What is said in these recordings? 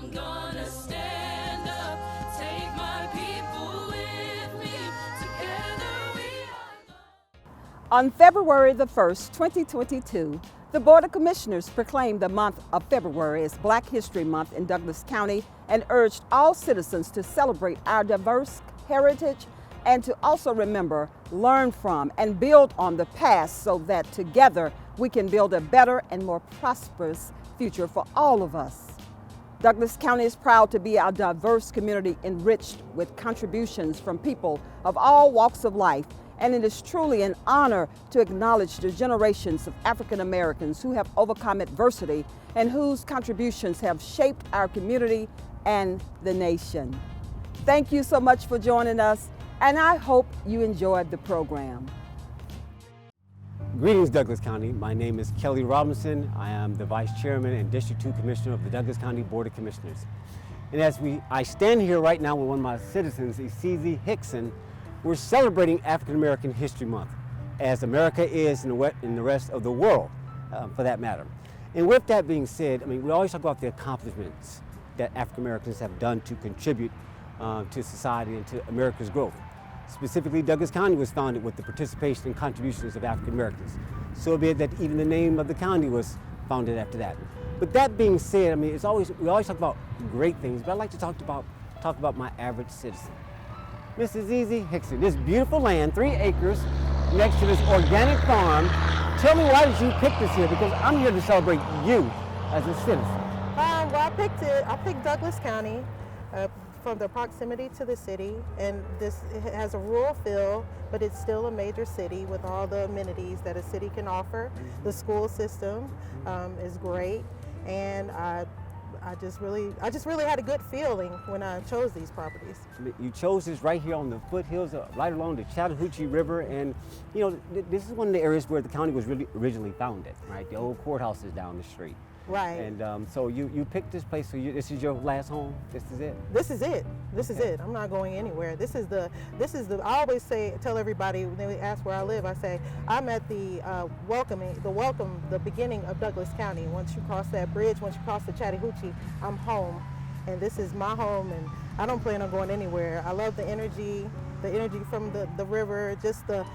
I'm gonna stand up, take my people with me. Together we are. On February the 1st, 2022, the Board of Commissioners proclaimed the month of February as Black History Month in Douglas County and urged all citizens to celebrate our diverse heritage and to also remember, learn from, and build on the past so that together we can build a better and more prosperous future for all of us. Douglas County is proud to be a diverse community enriched with contributions from people of all walks of life, and it is truly an honor to acknowledge the generations of African Americans who have overcome adversity and whose contributions have shaped our community and the nation. Thank you so much for joining us, and I hope you enjoyed the program. Greetings, Douglas County. My name is Kelly Robinson. I am the Vice Chairman and District 2 Commissioner of the Douglas County Board of Commissioners. And as I stand here right now with one of my citizens, Isizi Hickson, we're celebrating African American History Month, as America is in the rest of the world, for that matter. And with that being said, I mean, we always talk about the accomplishments that African Americans have done to contribute to society and to America's growth. Specifically, Douglas County was founded with the participation and contributions of African Americans. So be it that even the name of the county was founded after that. But that being said, I mean, we always talk about great things, but I'd like to talk about my average citizen. Mrs. Isizi Hickson, this beautiful land, 3 acres, next to this organic farm. Tell me, why did you pick this here? Because I'm here to celebrate you as a citizen. Well, I picked Douglas County from the proximity to the city, and it has a rural feel, but it's still a major city with all the amenities that a city can offer. The school system is great, and I just really had a good feeling when I chose these properties. You chose this right here on the foothills, right along the Chattahoochee River, and you know, this is one of the areas where the county was really originally founded, right? The old courthouse is down the street. Right. And so you picked this place, so this is your last home? This is it? This is it. This is it. I'm not going anywhere. This is the, I always tell everybody when they ask where I live, I say, I'm at the the beginning of Douglas County. Once you cross that bridge, once you cross the Chattahoochee, I'm home. And this is my home, and I don't plan on going anywhere. I love the energy from the river, just the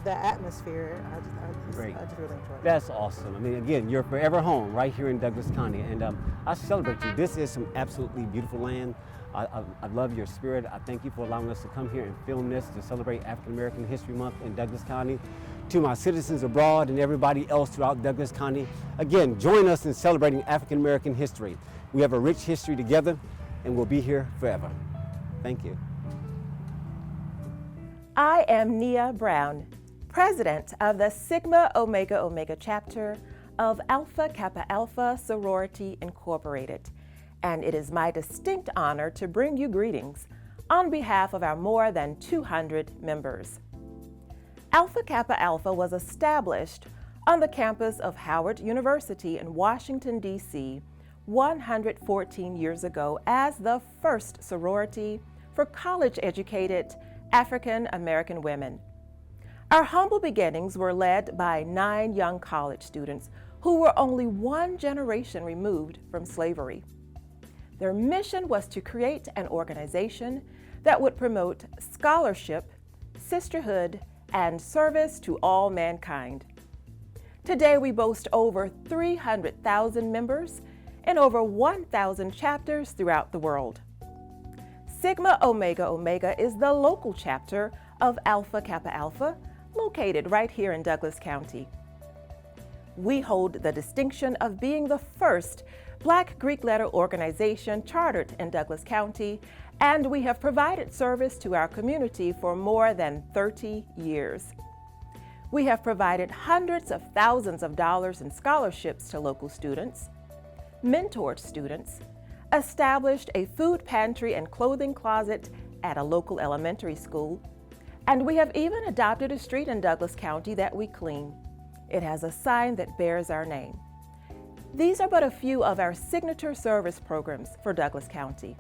atmosphere. I just really enjoy it. That's awesome. I mean, again, you're forever home right here in Douglas County, and I celebrate you. This is some absolutely beautiful land. I love your spirit. I thank you for allowing us to come here and film this to celebrate African American History Month in Douglas County. To my citizens abroad and everybody else throughout Douglas County, again, join us in celebrating African American history. We have a rich history together, and we'll be here forever. Thank you. I am Nia Brown, President of the Sigma Omega Omega chapter of Alpha Kappa Alpha Sorority Incorporated, and it is my distinct honor to bring you greetings on behalf of our more than 200 members. Alpha Kappa Alpha was established on the campus of Howard University in Washington, D.C. 114 years ago as the first sorority for college-educated African American women. Our humble beginnings were led by 9 young college students who were only 1 generation removed from slavery. Their mission was to create an organization that would promote scholarship, sisterhood, and service to all mankind. Today, we boast over 300,000 members in over 1,000 chapters throughout the world. Sigma Omega Omega is the local chapter of Alpha Kappa Alpha, located right here in Douglas County. We hold the distinction of being the first Black Greek letter organization chartered in Douglas County, and we have provided service to our community for more than 30 years. We have provided hundreds of thousands of dollars in scholarships to local students, mentored students, established a food pantry and clothing closet at a local elementary school, and we have even adopted a street in Douglas County that we clean. It has a sign that bears our name. These are but a few of our signature service programs for Douglas County.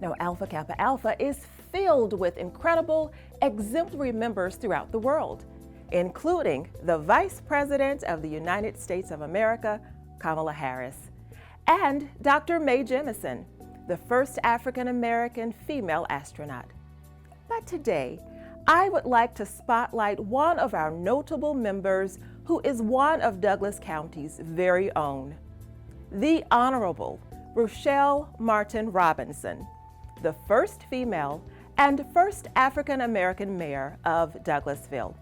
Now, Alpha Kappa Alpha is filled with incredible, exemplary members throughout the world, including the Vice President of the United States of America, Kamala Harris, and Dr. Mae Jemison, the first African American female astronaut. But today, I would like to spotlight one of our notable members who is one of Douglas County's very own, the Honorable Rochelle Martin Robinson, the first female and first African American mayor of Douglasville.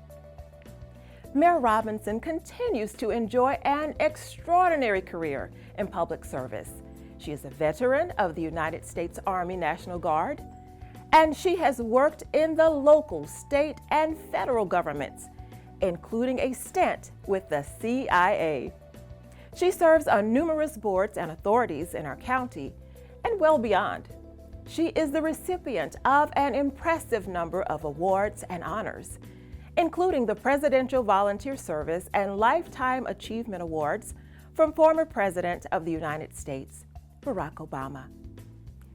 Mayor Robinson continues to enjoy an extraordinary career in public service. She is a veteran of the United States Army National Guard, and she has worked in the local, state, and federal governments, including a stint with the CIA. She serves on numerous boards and authorities in our county and well beyond. She is the recipient of an impressive number of awards and honors, including the Presidential Volunteer Service and Lifetime Achievement Awards from former President of the United States, Barack Obama.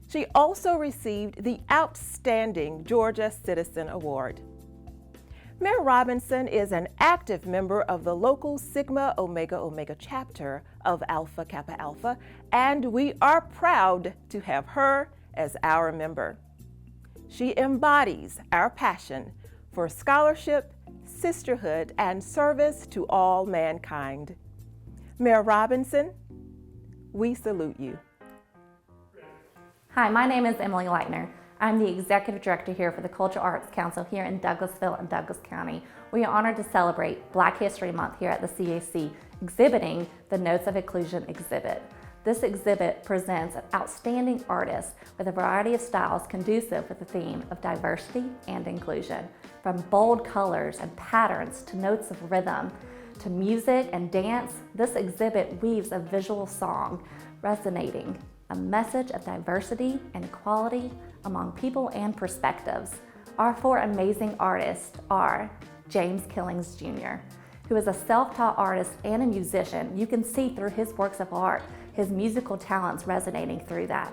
She also received the Outstanding Georgia Citizen Award. Mayor Robinson is an active member of the local Sigma Omega Omega chapter of Alpha Kappa Alpha, and we are proud to have her as our member. She embodies our passion for scholarship, sisterhood, and service to all mankind. Mayor Robinson, we salute you. Hi, my name is Emily Leitner. I'm the Executive Director here for the Cultural Arts Council here in Douglasville and Douglas County. We are honored to celebrate Black History Month here at the CAC, exhibiting the Notes of Inclusion exhibit. This exhibit presents outstanding artists with a variety of styles conducive with the theme of diversity and inclusion. From bold colors and patterns to notes of rhythm to music and dance, this exhibit weaves a visual song resonating a message of diversity and equality among people and perspectives. Our four amazing artists are James Killings Jr., who is a self-taught artist and a musician. You can see through his works of art his musical talents resonating through that.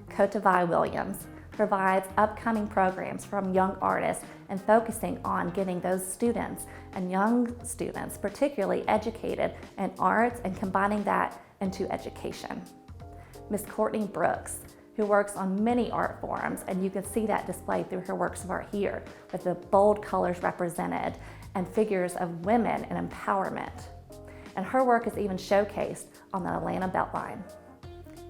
Kotavai Williams provides upcoming programs from young artists and focusing on getting those students and young students particularly educated in arts and combining that into education. Miss Courtney Brooks, who works on many art forms, and you can see that displayed through her works of art here with the bold colors represented and figures of women and empowerment. And her work is even showcased on the Atlanta Beltline.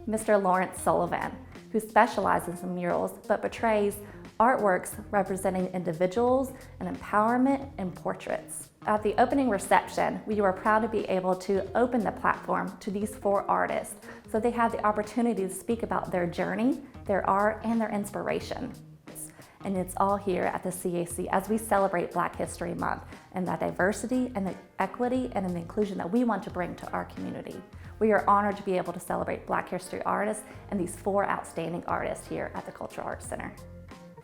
Mr. Lawrence Sullivan, who specializes in murals but portrays artworks representing individuals and empowerment in portraits. At the opening reception, we were proud to be able to open the platform to these four artists so they had the opportunity to speak about their journey, their art, and their inspiration. And it's all here at the CAC as we celebrate Black History Month and that diversity and the equity and the inclusion that we want to bring to our community. We are honored to be able to celebrate Black history artists and these four outstanding artists here at the Cultural Arts Center.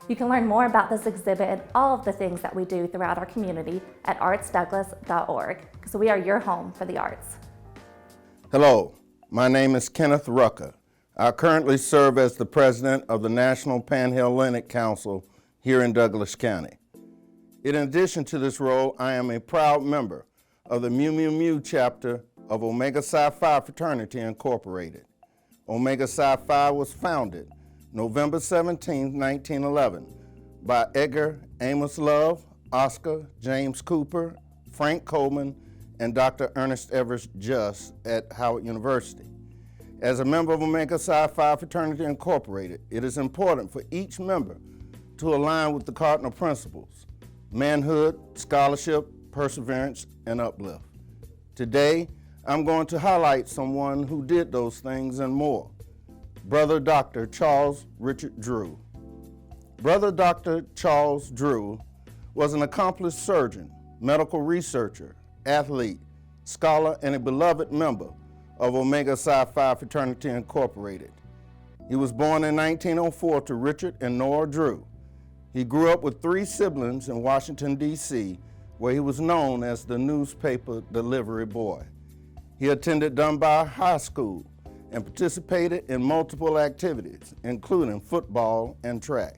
You can learn more about this exhibit and all of the things that we do throughout our community at artsdouglas.org, because we are your home for the arts. Hello, my name is Kenneth Rucker. I currently serve as the president of the National Panhellenic Council here in Douglas County. In addition to this role, I am a proud member of the Mu Mu Mu chapter of Omega Psi Phi Fraternity Incorporated. Omega Psi Phi was founded November 17, 1911 by Edgar Amos Love, Oscar James Cooper, Frank Coleman, and Dr. Ernest Evers Just at Howard University. As a member of Omega Psi Phi Fraternity Incorporated, it is important for each member to align with the cardinal principles: manhood, scholarship, perseverance, and uplift. Today, I'm going to highlight someone who did those things and more. Brother Dr. Charles Richard Drew. Brother Dr. Charles Drew was an accomplished surgeon, medical researcher, athlete, scholar, and a beloved member of Omega Psi Phi Fraternity Incorporated. He was born in 1904 to Richard and Nora Drew. He grew up with three siblings in Washington, D.C., where he was known as the newspaper delivery boy. He attended Dunbar High School and participated in multiple activities, including football and track.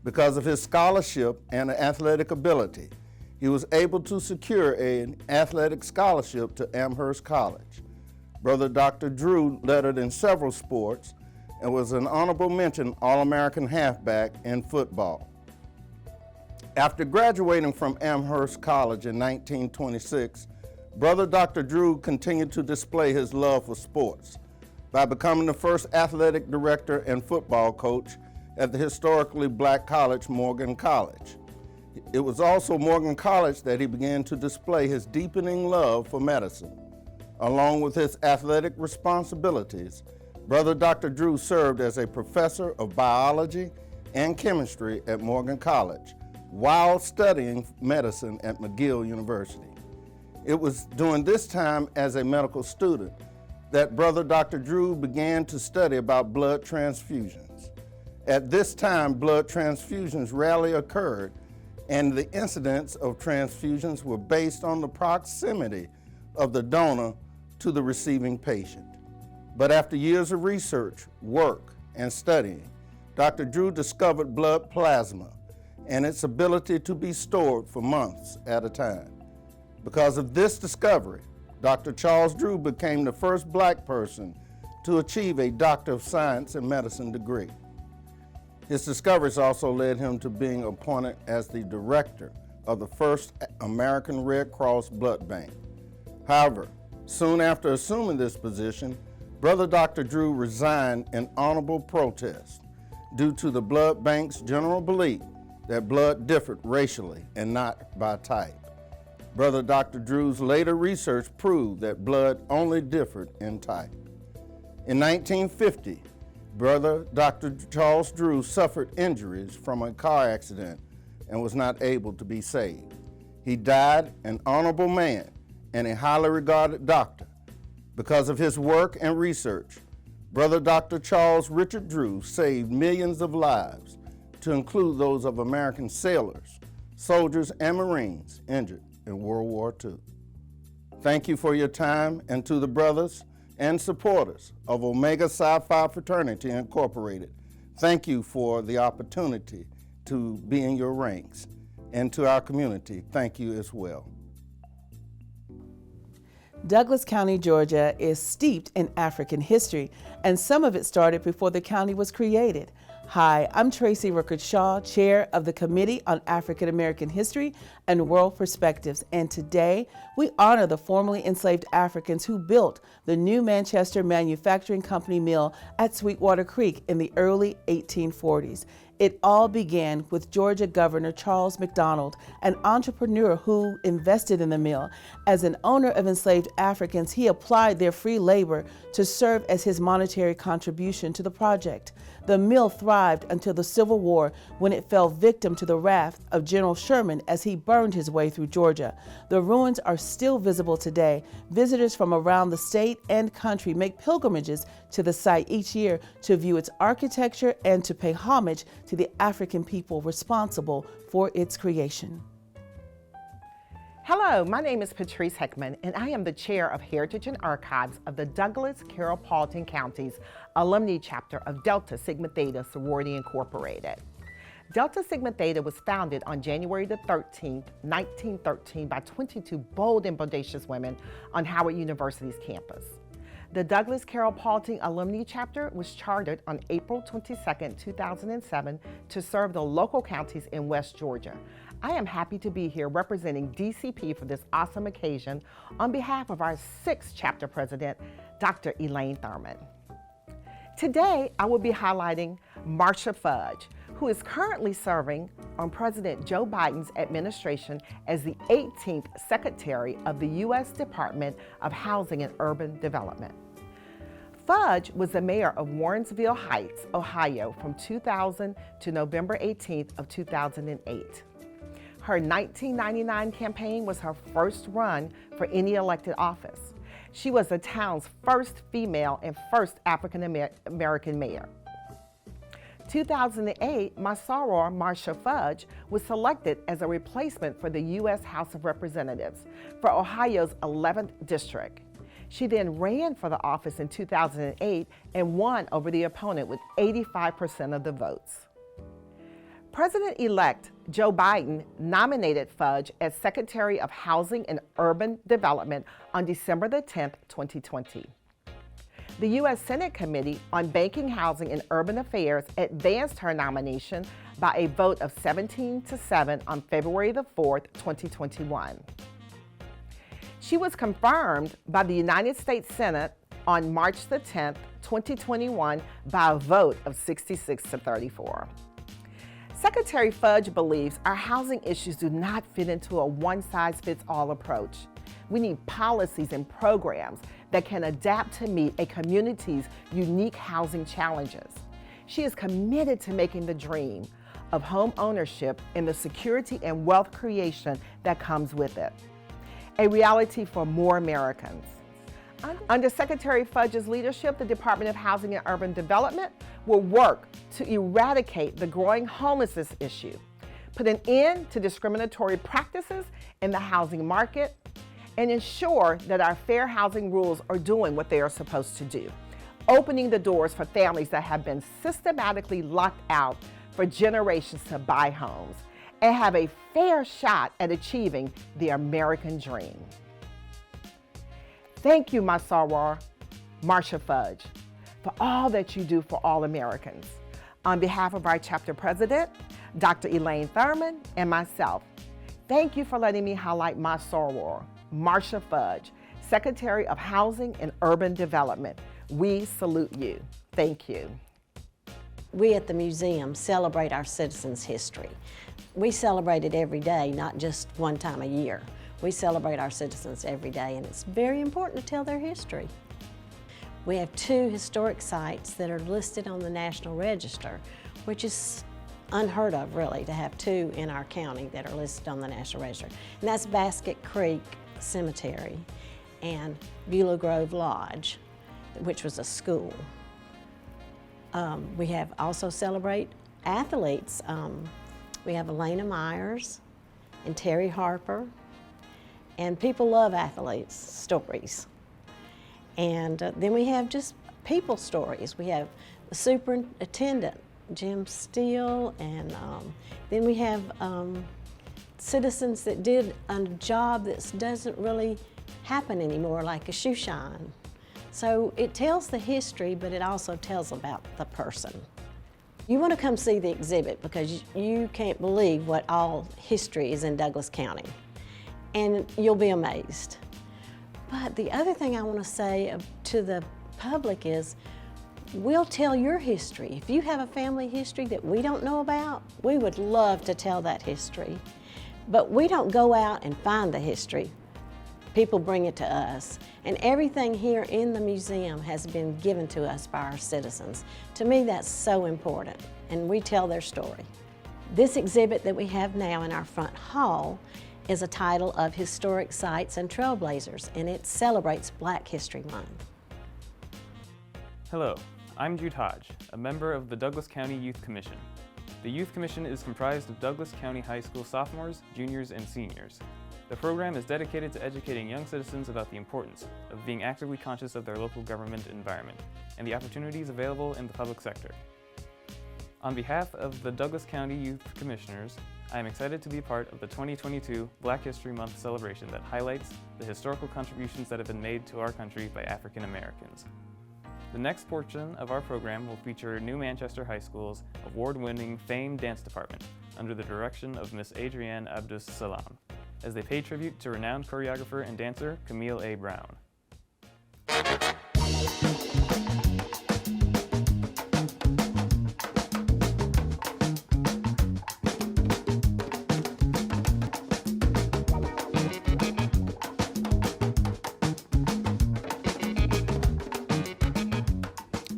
Because of his scholarship and athletic ability, he was able to secure an athletic scholarship to Amherst College. Brother Dr. Drew lettered in several sports and was an honorable mention All-American halfback in football. After graduating from Amherst College in 1926, Brother Dr. Drew continued to display his love for sports by becoming the first athletic director and football coach at the historically black college, Morgan College. It was also Morgan College that he began to display his deepening love for medicine. Along with his athletic responsibilities, Brother Dr. Drew served as a professor of biology and chemistry at Morgan College while studying medicine at McGill University. It was during this time as a medical student that Brother Dr. Drew began to study about blood transfusions. At this time, blood transfusions rarely occurred, and the incidence of transfusions were based on the proximity of the donor to the receiving patient. But after years of research, work, and studying, Dr. Drew discovered blood plasma and its ability to be stored for months at a time. Because of this discovery, Dr. Charles Drew became the first black person to achieve a Doctor of Science in Medicine degree. His discoveries also led him to being appointed as the director of the first American Red Cross blood bank. However, soon after assuming this position, Brother Dr. Drew resigned in honorable protest due to the blood bank's general belief that blood differed racially and not by type. Brother Dr. Drew's later research proved that blood only differed in type. In 1950, Brother Dr. Charles Drew suffered injuries from a car accident and was not able to be saved. He died an honorable man and a highly regarded doctor. Because of his work and research, Brother Dr. Charles Richard Drew saved millions of lives, to include those of American sailors, soldiers, and Marines injured in World War II. Thank you for your time, and to the brothers and supporters of Omega Psi Phi Fraternity Incorporated, thank you for the opportunity to be in your ranks. And to our community, thank you as well. Douglas County, Georgia is steeped in African history, and some of it started before the county was created. Hi, I'm Tracy Ruckert-Shaw, Chair of the Committee on African American History and World Perspectives, and today we honor the formerly enslaved Africans who built the New Manchester Manufacturing Company mill at Sweetwater Creek in the early 1840s. It all began with Georgia Governor Charles McDonald, an entrepreneur who invested in the mill. As an owner of enslaved Africans, he applied their free labor to serve as his monetary contribution to the project. The mill thrived until the Civil War, when it fell victim to the wrath of General Sherman as he burned his way through Georgia. The ruins are still visible today. Visitors from around the state and country make pilgrimages to the site each year to view its architecture and to pay homage to the African people responsible for its creation. Hello, my name is Patrice Heckman, and I am the Chair of Heritage and Archives of the Douglas Carroll Paulding County's Alumni Chapter of Delta Sigma Theta Sorority Incorporated. Delta Sigma Theta was founded on January the 13th, 1913 by 22 bold and bodacious women on Howard University's campus. The Douglas Carroll Paulding Alumni Chapter was chartered on April 22, 2007 to serve the local counties in West Georgia. I am happy to be here representing DCP for this awesome occasion on behalf of our 6th chapter president, Dr. Elaine Thurman. Today, I will be highlighting Marcia Fudge, who is currently serving on President Joe Biden's administration as the 18th Secretary of the U.S. Department of Housing and Urban Development. Fudge was the mayor of Warrensville Heights, Ohio from 2000 to November 18th of 2008. Her 1999 campaign was her first run for any elected office. She was the town's first female and first African American mayor. 2008, my soror, Marcia Fudge, was selected as a replacement for the U.S. House of Representatives for Ohio's 11th district. She then ran for the office in 2008 and won over the opponent with 85% of the votes. President-elect Joe Biden nominated Fudge as Secretary of Housing and Urban Development on December the 10th, 2020. The U.S. Senate Committee on Banking, Housing, and Urban Affairs advanced her nomination by a vote of 17-7 on February the 4th, 2021. She was confirmed by the United States Senate on March the 10th, 2021 by a vote of 66-34. Secretary Fudge believes our housing issues do not fit into a one-size-fits-all approach. We need policies and programs that can adapt to meet a community's unique housing challenges. She is committed to making the dream of home ownership and the security and wealth creation that comes with it a reality for more Americans. Under Secretary Fudge's leadership, the Department of Housing and Urban Development will work to eradicate the growing homelessness issue, put an end to discriminatory practices in the housing market, and ensure that our fair housing rules are doing what they are supposed to do, opening the doors for families that have been systematically locked out for generations to buy homes and have a fair shot at achieving the American dream. Thank you, my soror, Marcia Fudge, for all that you do for all Americans. On behalf of our chapter president, Dr. Elaine Thurman, and myself, thank you for letting me highlight my soror, Marcia Fudge, Secretary of Housing and Urban Development. We salute you. Thank you. We at the museum celebrate our citizens' history. We celebrate it every day, not just one time a year. We celebrate our citizens every day, and it's very important to tell their history. We have 2 historic sites that are listed on the National Register, which is unheard of, really, to have 2 in our county that are listed on the National Register. And that's Basket Creek Cemetery and Beulah Grove Lodge, which was a school. We have also celebrate athletes. We have Elena Myers and Terry Harper, and people love athletes' stories. And then we have just people stories. We have the superintendent, Jim Steele, and then we have citizens that did a job that doesn't really happen anymore, like a shoe shine. So it tells the history, but it also tells about the person. You want to come see the exhibit because you can't believe what all history is in Douglas County, and you'll be amazed. But the other thing I want to say to the public is, we'll tell your history. If you have a family history that we don't know about, we would love to tell that history. But we don't go out and find the history. People bring it to us. And everything here in the museum has been given to us by our citizens. To me, that's so important, and we tell their story. This exhibit that we have now in our front hall is a title of Historic Sites and Trailblazers, and it celebrates Black History Month. Hello, I'm Jude Hodge, a member of the Douglas County Youth Commission. The Youth Commission is comprised of Douglas County High School sophomores, juniors, and seniors. The program is dedicated to educating young citizens about the importance of being actively conscious of their local government environment and the opportunities available in the public sector. On behalf of the Douglas County Youth Commissioners, I am excited to be part of the 2022 Black History Month celebration that highlights the historical contributions that have been made to our country by African Americans. The next portion of our program will feature New Manchester High School's award-winning Fame Dance Department under the direction of Miss Adrienne Abdus Salam, as they pay tribute to renowned choreographer and dancer Camille A. Brown.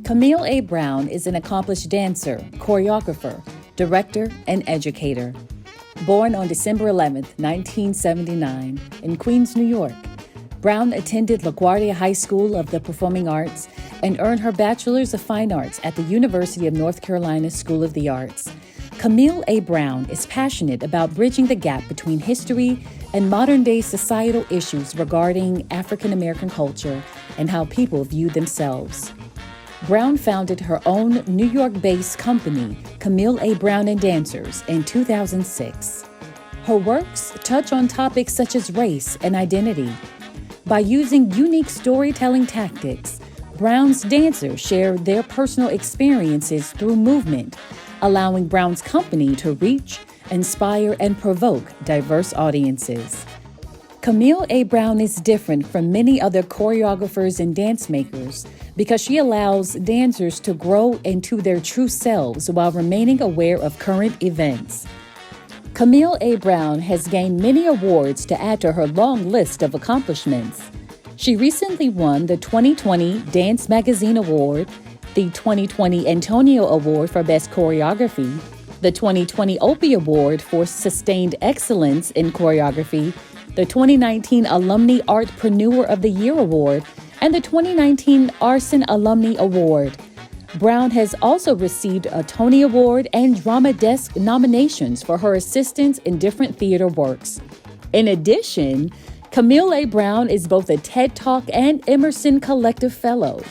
Camille A. Brown is an accomplished dancer, choreographer, director, and educator. Born on December 11, 1979, in Queens, New York, Brown attended LaGuardia High School of the Performing Arts and earned her Bachelor's of Fine Arts at the University of North Carolina School of the Arts. Camille A. Brown is passionate about bridging the gap between history and modern-day societal issues regarding African American culture and how people view themselves. Brown founded her own New York-based company, Camille A. Brown and Dancers, in 2006. Her works touch on topics such as race and identity. By using unique storytelling tactics, Brown's dancers share their personal experiences through movement, allowing Brown's company to reach, inspire, and provoke diverse audiences. Camille A. Brown is different from many other choreographers and dance makers because she allows dancers to grow into their true selves while remaining aware of current events. Camille A. Brown has gained many awards to add to her long list of accomplishments. She recently won the 2020 Dance Magazine Award, the 2020 Antonio Award for Best Choreography, the 2020 Opie Award for Sustained Excellence in Choreography, the 2019 Alumni Artpreneur of the Year Award, and the 2019 Arson Alumni Award. Brown has also received a Tony Award and Drama Desk nominations for her assistance in different theater works. In addition, Camille A. Brown is both a TED Talk and Emerson Collective Fellow.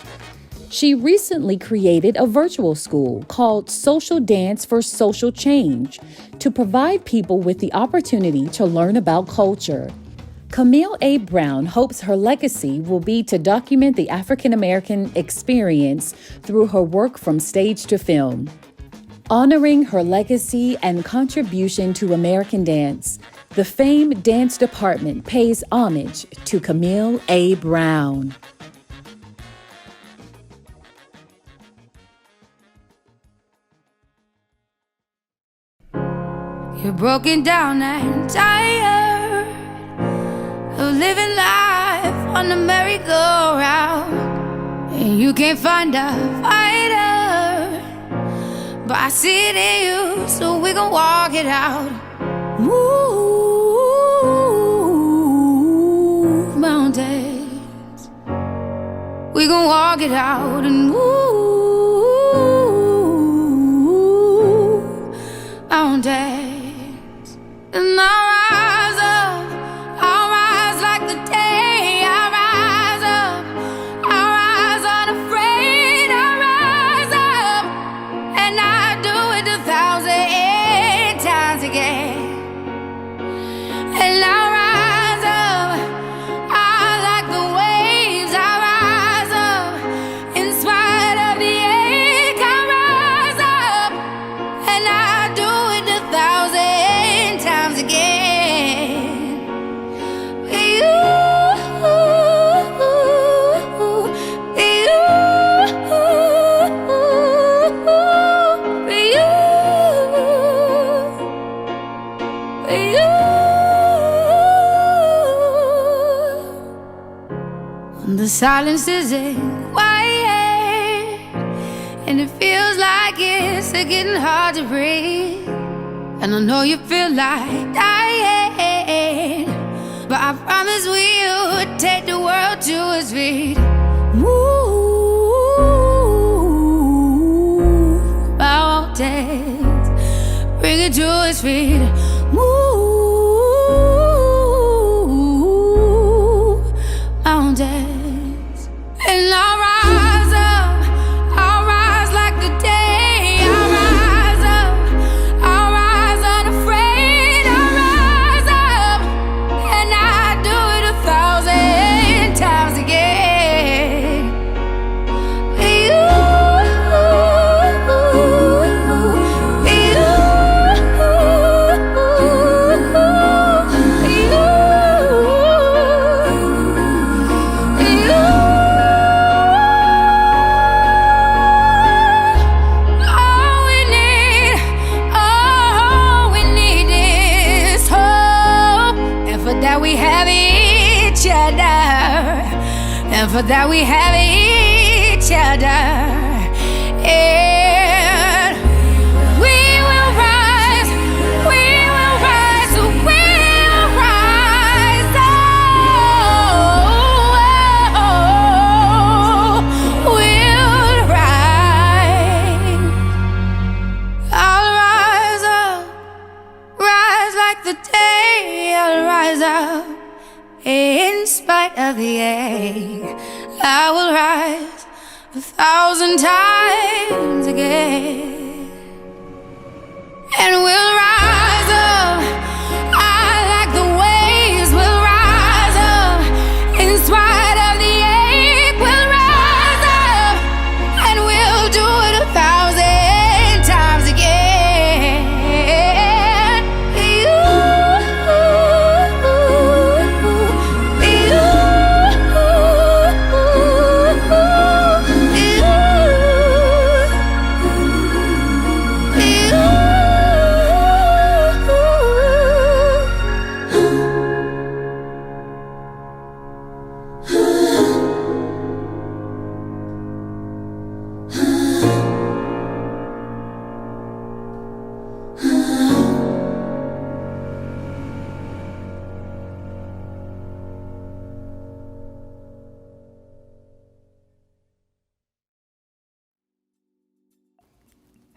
She recently created a virtual school called Social Dance for Social Change to provide people with the opportunity to learn about culture. Camille A. Brown hopes her legacy will be to document the African American experience through her work from stage to film. Honoring her legacy and contribution to American dance, the famed dance department pays homage to Camille A. Brown. You're broken down and tired of living life on the merry-go-round, and you can't find a fighter, but I see it in you, so we gon' walk it out. Move mountains, we gon' walk it out and move mountains. And I'll rise up, I'll rise like the day. I'll rise up, I'll rise unafraid. I'll rise up, and I do it 1,000 times again. And I'll rise up, I like the waves. I'll rise up, in spite of the ache. I'll rise up, and I do it 1,000 times again. The silence isn't quiet, and it feels like it's getting hard to breathe. And I know you feel like dying, but I promise we'll take the world to its feet. Move mountains, bring it to its feet. Move mountains. And I'll rise up, I'll rise like the day. I'll rise up, I'll rise unafraid. I'll rise up, and I do it 1,000 times again. And for that we have each other. And we will rise, we will rise, we will rise. Oh, we'll rise. I'll rise up, rise like the day. I'll rise up. In spite of the ache, I will rise 1,000 times again. And we'll rise up, I like the waves. We'll rise up, in spite of the ache. We'll rise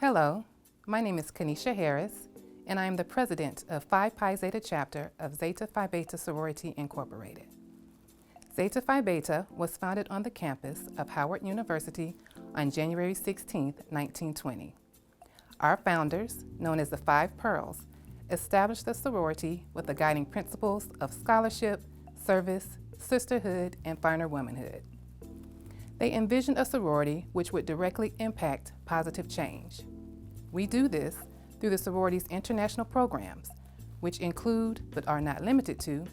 Hello, my name is Kanisha Harris, and I am the president of Phi Pi Zeta chapter of Zeta Phi Beta Sorority Incorporated. Zeta Phi Beta was founded on the campus of Howard University on January 16, 1920. Our founders, known as the Five Pearls, established the sorority with the guiding principles of scholarship, service, sisterhood, and finer womanhood. They envisioned a sorority which would directly impact positive change. We do this through the sorority's international programs, which include, but are not limited to,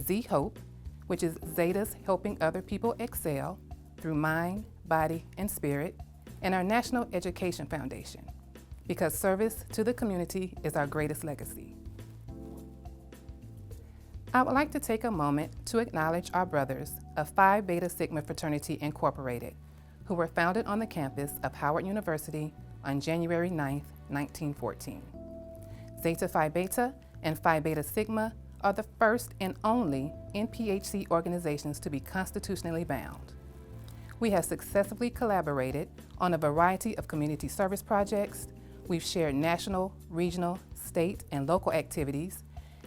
Z-Hope, which is Zeta's helping other people excel through mind, body, and spirit, and our National Education Foundation, because service to the community is our greatest legacy. I would like to take a moment to acknowledge our brothers of Phi Beta Sigma Fraternity Incorporated, who were founded on the campus of Howard University on January 9, 1914. Zeta Phi Beta and Phi Beta Sigma are the first and only NPHC organizations to be constitutionally bound. We have successfully collaborated on a variety of community service projects. We've shared national, regional, state, and local activities,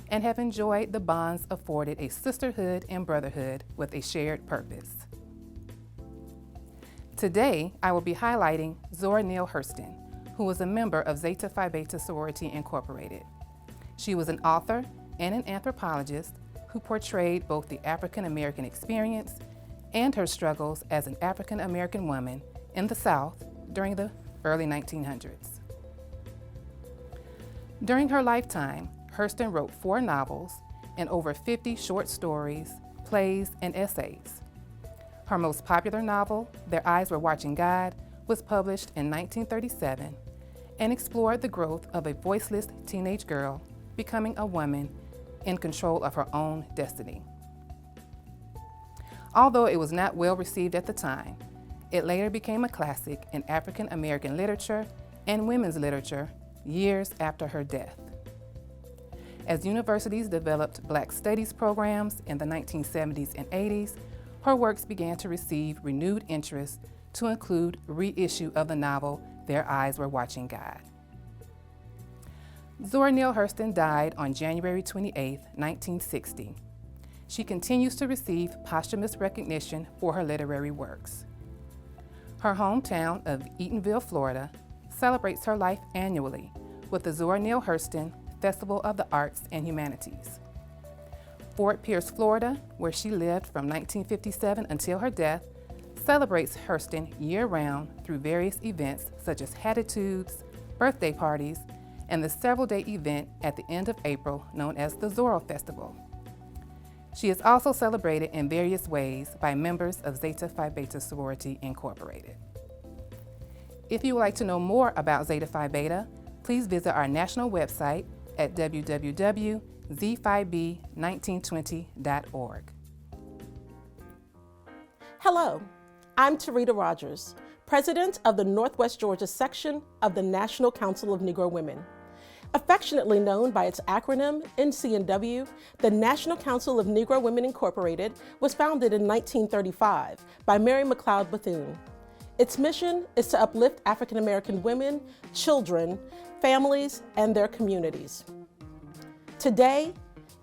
and have enjoyed the bonds afforded a sisterhood and brotherhood with a shared purpose. Today, I will be highlighting Zora Neale Hurston, who was a member of Zeta Phi Beta Sorority Incorporated. She was an author and an anthropologist who portrayed both the African American experience and her struggles as an African American woman in the South during the early 1900s. During her lifetime, Hurston wrote 4 novels and over 50 short stories, plays, and essays. Her most popular novel, Their Eyes Were Watching God, was published in 1937 and explored the growth of a voiceless teenage girl becoming a woman in control of her own destiny. Although it was not well received at the time, it later became a classic in African American literature and women's literature years after her death. As universities developed Black Studies programs in the 1970s and 80s, her works began to receive renewed interest to include reissue of the novel Their Eyes Were Watching God. Zora Neale Hurston died on January 28, 1960. She continues to receive posthumous recognition for her literary works. Her hometown of Eatonville, Florida, celebrates her life annually with the Zora Neale Hurston Festival of the Arts and Humanities. Fort Pierce, Florida, where she lived from 1957 until her death, celebrates Hurston year-round through various events such as Hatitudes, birthday parties, and the several-day event at the end of April known as the Zorro Festival. She is also celebrated in various ways by members of Zeta Phi Beta Sorority Incorporated. If you would like to know more about Zeta Phi Beta, please visit our national website at www.zpib1920.org. Hello, I'm Tarita Rogers, President of the Northwest Georgia section of the National Council of Negro Women. Affectionately known by its acronym NCNW, the National Council of Negro Women Incorporated was founded in 1935 by Mary McLeod Bethune. Its mission is to uplift African American women, children, families, and their communities. Today,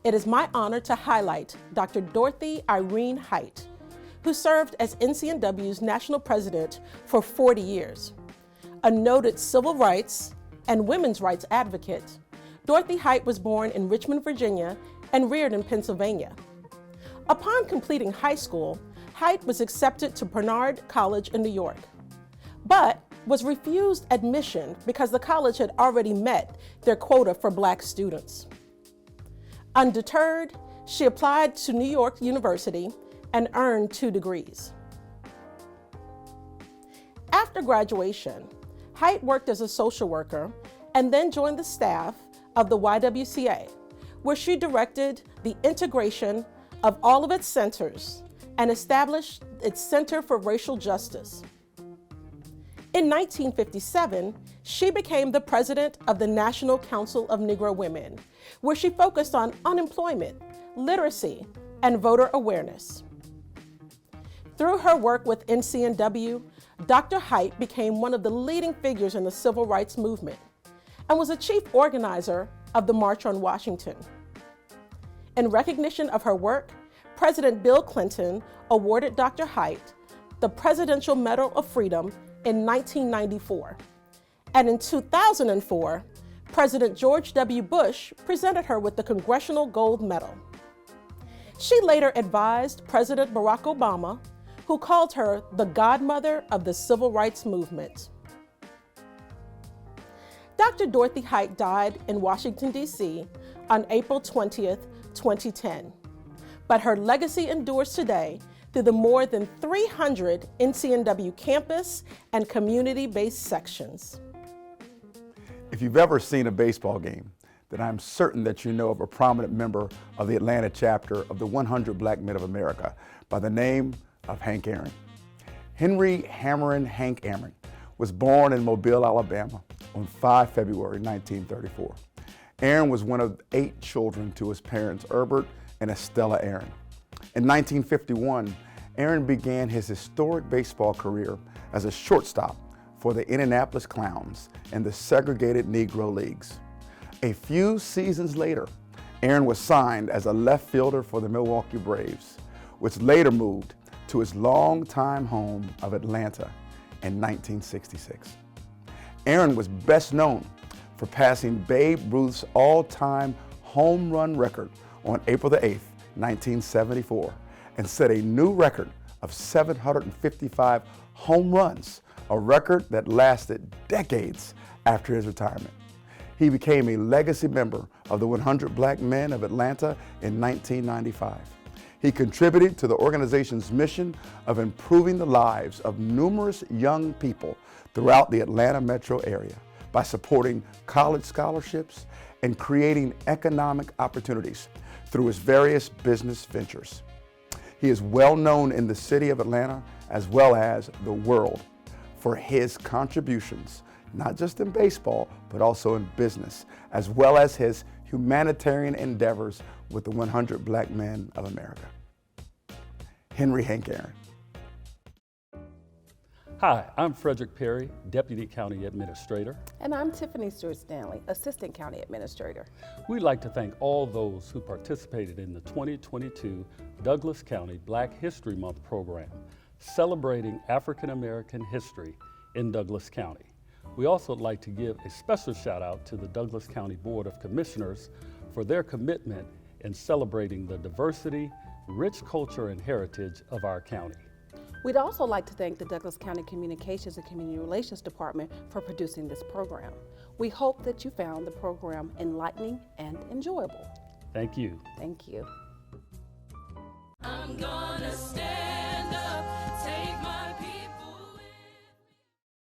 it is my honor to highlight Dr. Dorothy Irene Height, who served as NCNW's national president for 40 years. A noted civil rights and women's rights advocate, Dorothy Height was born in Richmond, Virginia, and reared in Pennsylvania. Upon completing high school, Height was accepted to Barnard College in New York, but was refused admission because the college had already met their quota for Black students. Undeterred, she applied to New York University and earned 2 degrees. After graduation, Height worked as a social worker and then joined the staff of the YWCA, where she directed the integration of all of its centers and established its Center for Racial Justice. In 1957, she became the president of the National Council of Negro Women, where she focused on unemployment, literacy, and voter awareness. Through her work with NCNW, Dr. Height became one of the leading figures in the civil rights movement and was a chief organizer of the March on Washington. In recognition of her work, President Bill Clinton awarded Dr. Height the Presidential Medal of Freedom in 1994. And in 2004, President George W. Bush presented her with the Congressional Gold Medal. She later advised President Barack Obama, who called her the godmother of the civil rights movement. Dr. Dorothy Height died in Washington, D.C. on April 20th, 2010. But her legacy endures today through the more than 300 NCNW campus and community-based sections. If you've ever seen a baseball game, then I'm certain that you know of a prominent member of the Atlanta chapter of the 100 Black Men of America by the name of Hank Aaron. Henry Hammerin Hank Aaron was born in Mobile, Alabama on 5 February 1934. Aaron was one of 8 children to his parents, Herbert and Estella Aaron. In 1951, Aaron began his historic baseball career as a shortstop for the Indianapolis Clowns in the segregated Negro Leagues. A few seasons later, Aaron was signed as a left fielder for the Milwaukee Braves, which later moved to his longtime home of Atlanta in 1966. Aaron was best known for passing Babe Ruth's all-time home run record on April the 8th, 1974, and set a new record of 755 home runs, a record that lasted decades after his retirement. He became a legacy member of the 100 Black Men of Atlanta in 1995. He contributed to the organization's mission of improving the lives of numerous young people throughout the Atlanta metro area by supporting college scholarships and creating economic opportunities through his various business ventures. He is well known in the city of Atlanta as well as the world for his contributions, not just in baseball, but also in business, as well as his humanitarian endeavors with the 100 Black Men of America. Henry Hank Aaron. Hi, I'm Frederick Perry, Deputy County Administrator. And I'm Tiffany Stewart Stanley, Assistant County Administrator. We'd like to thank all those who participated in the 2022 Douglas County Black History Month program, celebrating African American history in Douglas County. We also would like to give a special shout out to the Douglas County Board of Commissioners for their commitment in celebrating the diversity, rich culture, and heritage of our county. We'd also like to thank the Douglas County Communications and Community Relations Department for producing this program. We hope that you found the program enlightening and enjoyable. Thank you. Thank you. I'm gonna stay.